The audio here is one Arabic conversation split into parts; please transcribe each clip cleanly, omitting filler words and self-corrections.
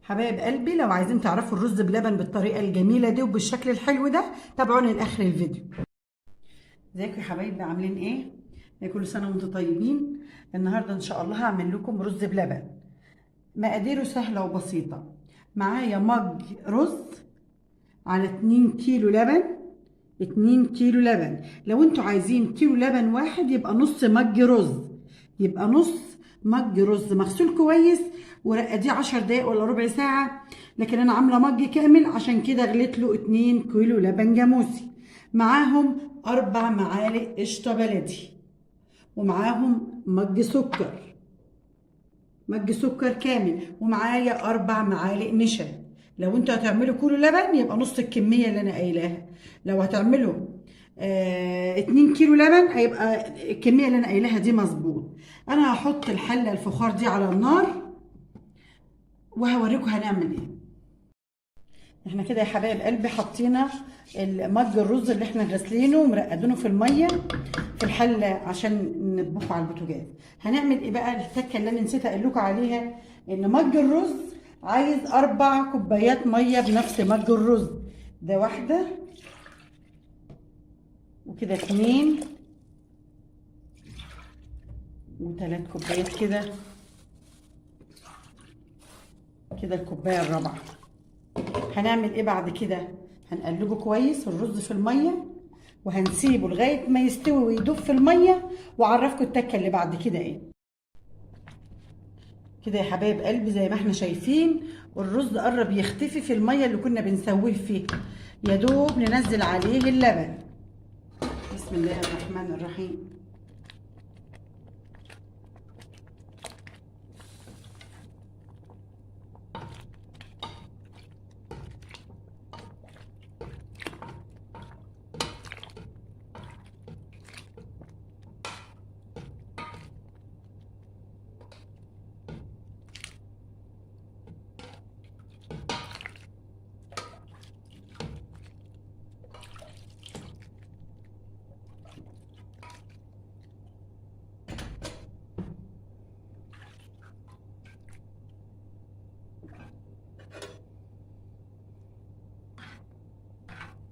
حبايب قلبي، لو عايزين تعرفوا الرز بلبن بالطريقة الجميلة دي وبالشكل الحلو ده تابعوني لآخر الفيديو. ازيكم يا حبايبي، عاملين ايه؟ كل سنة وانتم طيبين. النهاردة ان شاء الله هعمل لكم رز بلبن. مقاديره سهلة وبسيطة. معايا مج رز على 2 كيلو لبن. 2 كيلو لبن. لو انتوا عايزين كيلو لبن واحد يبقى نص مج رز. يبقى نص مج رز مغسول كويس ورقديه 10 دقايق ولا ربع ساعة. لكن انا عاملة مج كامل عشان كده غليت له 2 كيلو لبن جاموسي. معاهم 4 معالق قشطة بلدي. ومعاهم مج سكر. مج سكر كامل. ومعايا 4 معالق نشا. لو انتوا هتعملوا كيلو لبن يبقى نص الكميه اللي انا قايلاها. لو هتعملوا 2 كيلو لبن هيبقى الكميه اللي انا قايلاها دي مظبوط. انا هحط الحله الفخار دي على النار وهوريكم هنعمل ايه. احنا كده يا حبايب قلبي حطينا مج الرز اللي احنا غاسلينه ومرقدينه في الميه في الحله عشان نطبخه على البوتاجاز. هنعمل ايه بقى؟ التكه اللي انا نسيت اقول لكم عليها ان مج الرز عايز 4 كوبايات ميه بنفس مج الرز ده. واحده وكده 2 و3 كوبايات كده. كده الكوبايه الرابعه. هنعمل ايه بعد كده؟ هنقلبه كويس الرز في الميه وهنسيبه لغايه ما يستوي ويدوب في الميه واعرفكم التكه اللي بعد كده ايه. كده يا حبايب قلبي زي ما احنا شايفين الرز قرب يختفي في الميه اللي كنا بنسويه فيها. يا دوب ننزل عليه اللبن. بسم الله الرحمن الرحيم.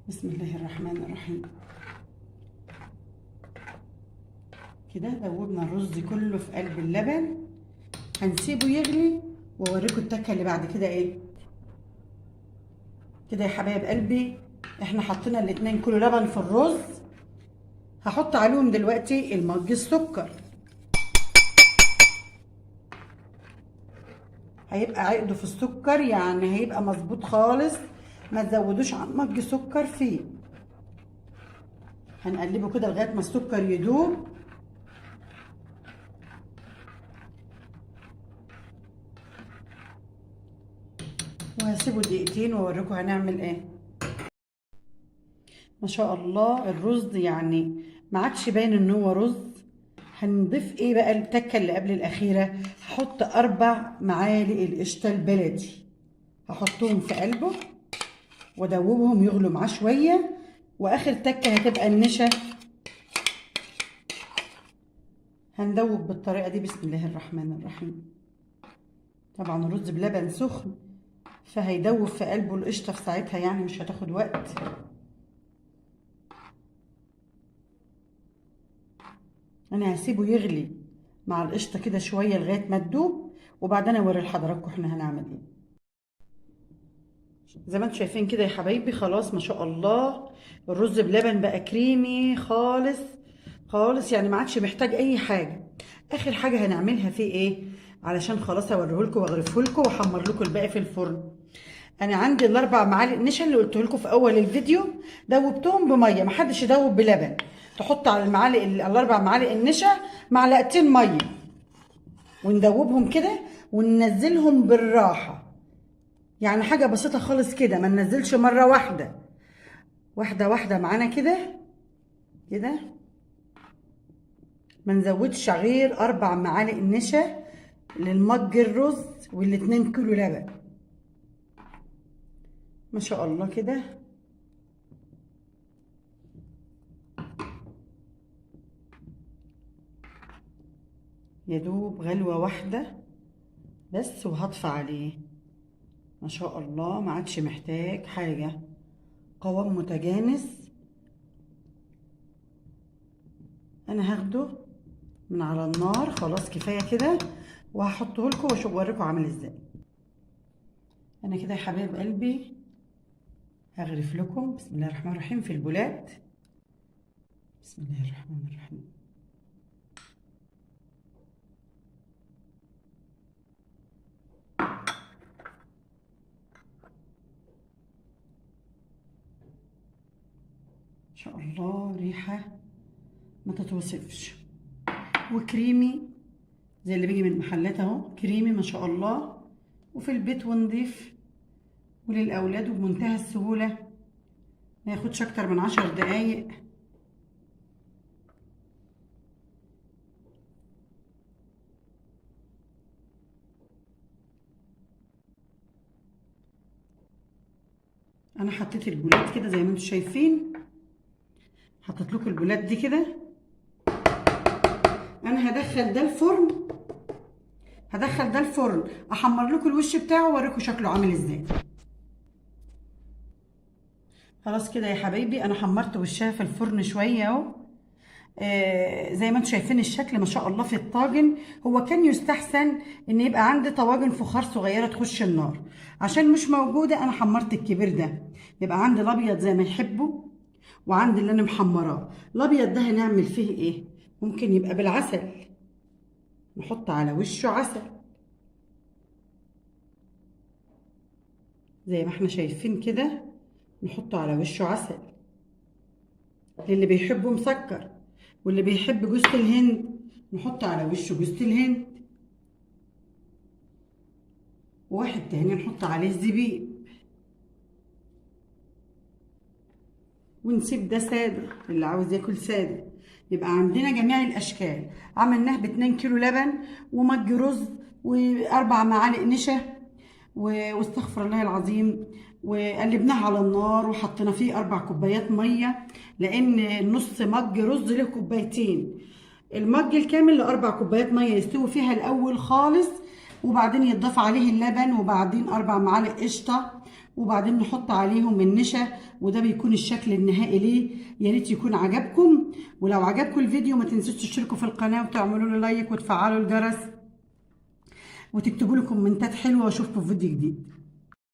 بسم الله الرحمن الرحيم. كده ذوبنا الرز كله في قلب اللبن. هنسيبه يغلي واوريكم التكه اللي بعد كده ايه. كده يا حبايب قلبي احنا حطينا ال2 كيلو لبن في الرز. هحط عليهم دلوقتي المج السكر. هيبقى عقده في السكر يعني هيبقى مظبوط خالص. ما تزودوش عن مج سكر فيه. هنقلبه كده لغايه ما السكر يدوب. وهسيبه دقيقتين واوريكم هنعمل ايه. ما شاء الله الرز يعني ما عادش باين ان هو رز. هنضيف ايه بقى التكه اللي قبل الاخيره؟ هحط 4 معالق القشطه البلدي. هحطهم في قلبه وادوبهم يغلوا معاه شويه. واخر تكه هتبقى النشا. هندوب بالطريقه دي. بسم الله الرحمن الرحيم. طبعا الرز بلبن سخن فهيدوب في قلبه القشطه في ساعتها يعني مش هتاخد وقت. انا هسيبه يغلي مع القشطه كده شويه لغايه ما تدوب وبعدين اوري لحضراتكم احنا هنعمل ايه. زي ما انتم شايفين كده يا حبايبي خلاص ما شاء الله الرز بلبن بقى كريمي خالص خالص يعني ما عادش محتاج اي حاجه. اخر حاجه هنعملها فيه ايه علشان خلاص اوريه لكم واغرفه لكم واحمر لكم الباقي في الفرن. انا عندي ال4 معالق نشا اللي قلت لكم في اول الفيديو دوبتهم بميه. ما حدش يدوب بلبن. تحط على المعالق ال4 معالق النشا معلقتين ميه وندوبهم كده وننزلهم بالراحه. يعني حاجه بسيطه خالص كده ما ننزلش مره واحده. واحده واحده معانا كده كده. ما نزودش غير 4 معالق نشا للمج الرز وال2 كيلو لبن. ما شاء الله كده. يا دوب غلوة واحدة بس وهطفى عليه. ما شاء الله، ما عادش محتاج حاجة، قوام متجانس. انا هاخده من على النار، خلاص كفاية كده، وهحطه لكم واشوف اوريكم عامل ازاي. انا كده يا حبايب قلبي هغرف لكم. بسم الله الرحمن الرحيم في البولات. بسم الله الرحمن الرحيم. ان شاء الله ريحة ما تتوصفش، وكريمي زي اللي بيجي من المحلات اهو، كريمي ما شاء الله، وفي البيت ونضيف وللاولاد وبمنتهى السهولة، ما ياخدش اكتر من 10 دقايق. انا حطيت البولات كده زي ما انتم شايفين، حطيت لكم البولات دي كده. انا هدخل ده الفرن احمر لكم الوش بتاعه واوريكم شكله عامل ازاي. خلاص كده يا حبايبي، انا حمرت وشها في الفرن شويه اهو. زي ما انتم شايفين الشكل ما شاء الله في الطاجن. هو كان يستحسن ان يبقى عندي طواجن فخار صغيره تخش النار، عشان مش موجوده انا حمرت الكبير ده. يبقى عندي الابيض زي ما يحبوا، وعندي اللي انا محمراه. الابيض ده هنعمل فيه ايه؟ ممكن يبقى بالعسل، نحط على وشه عسل زي ما احنا شايفين كده، نحطه على وشه عسل للي بيحبه مسكر، واللي بيحب جوز الهند نحط على وشه جوز الهند، وواحد تاني نحط عليه الزبيب، ونسيب ده ساده اللي عاوز ياكل ساده. يبقى عندنا جميع الاشكال. عملناه ب2 كيلو لبن ومج رز و4 معالق نشا واستغفر الله العظيم، وقلبناه على النار وحطينا فيه 4 كوبايات ميه، لان نص مج رز له كوبايتين. المج الكامل ل4 كوبايات ميه يستوي فيها الاول خالص، وبعدين يتضاف عليه اللبن، وبعدين 4 معالق قشطه، وبعدين نحط عليهم النشا، وده بيكون الشكل النهائي ليه. يا ريت يكون عجبكم، ولو عجبكم الفيديو ما تنسوش تشتركوا في القناه وتعملوا له لايك وتفعلوا الجرس وتكتبوا لي كومنتات حلوه، واشوفكم في فيديو جديد.